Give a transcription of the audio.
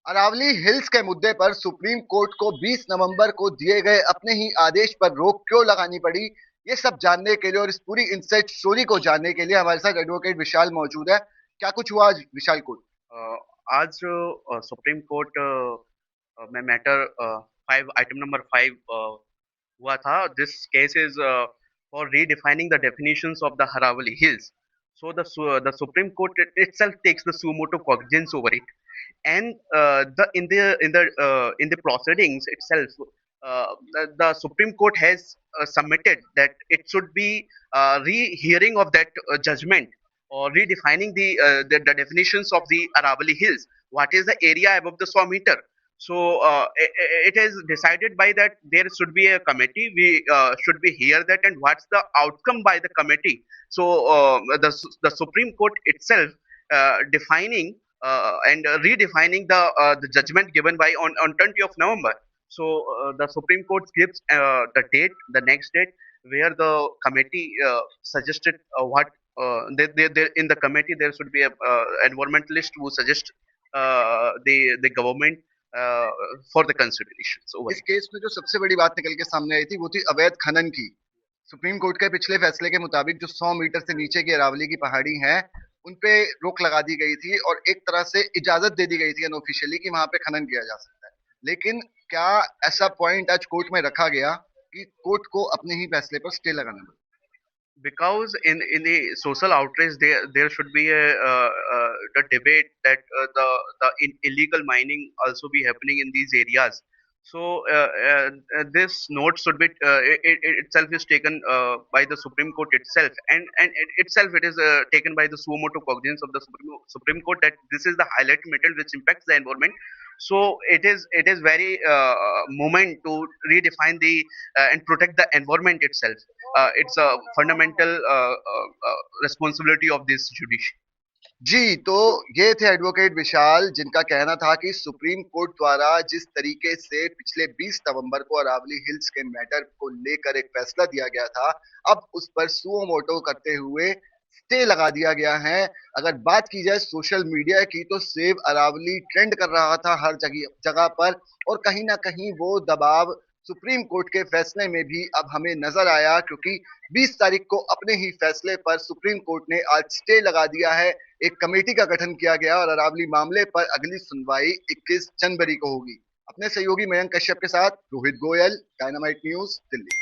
Aravalli hills के मुद्दे पर सुप्रीम कोर्ट को 20 नवंबर को दिए गए अपने ही आदेश पर रोक क्यों लगानी पड़ी, ये सब जानने के लिए और इस पूरी इनसाइड स्टोरी को जानने के लिए हमारे साथ एडवोकेट विशाल मौजूद है। क्या कुछ हुआ आज विशाल कोर्ट? अ, आज सुप्रीम कोर्ट में मैटर 5 आइटम नंबर 5 हुआ था. This case is for redefining the definitions of the Haravali Hills. So the Supreme Court itself takes the suo motu cognizance over it, and the in the proceedings itself, the Supreme Court has submitted that it should be rehearing of that judgment, or redefining the definitions of the Aravali Hills. What is the area above the 100 meter? So it is decided by that there should be a committee. We should be hear that, and what's the outcome by the committee. So the Supreme Court itself defining and redefining the judgment given by on 20th of November. So the Supreme Court gives the date, the next date, where the committee suggested what in the committee there should be a environmentalist who suggest the government uh, for the considerations over इस it. Case में जो सबसे बड़ी बात निकल के सामने आई थी वो थी अवैध खनन की। सुप्रीम कोर्ट के पिछले फैसले के मुताबिक जो 100 मीटर से नीचे की अरावली की पहाड़ी है उन पे रोक लगा दी गई थी और एक तरह से इजाजत दे दी गई थी अनऑफिशियली कि वहां पे खनन किया जा सकता है। लेकिन क्या ऐसा पॉइंट आज कोर्ट में रखा गया कि कोर्ट को अपने ही फैसले पर स्टे लगाना पड़ा? Because in the social outrage there should be the debate that the illegal mining also be happening in these areas. So this note should be it itself is taken by the Supreme Court itself, and itself it is taken by the suo motu cognizance of the Supreme Court, that this is the highlight metal which impacts the environment. So it is very moment to redefine the and protect the environment itself. It's a fundamental responsibility of this judiciary. जी, तो ये थे advocate विशाल जिनका कहना था कि supreme court द्वारा जिस तरीके से पिछले 20 नवंबर को अरावली हिल्स के मैटर को लेकर एक फैसला दिया गया था, अब उस पर सुओ मोटो करते हुए स्टे लगा दिया गया है। अगर बात की जाए सोशल मीडिया की तो सेव अरावली ट्रेंड कर रहा था हर जगह जगह पर, और कहीं ना कहीं वो दबाव सुप्रीम कोर्ट के फैसले में भी अब हमें नजर आया, क्योंकि 20 तारीख को अपने ही फैसले पर सुप्रीम कोर्ट ने आज स्टे लगा दिया है। एक कमेटी का गठन किया गया और अरावली मामले पर अगली सुनवाई 21 जनवरी को होगी। अपने सहयोगी मयंक कश्यप के साथ रोहित गोयल, डायनामाइट न्यूज, दिल्ली।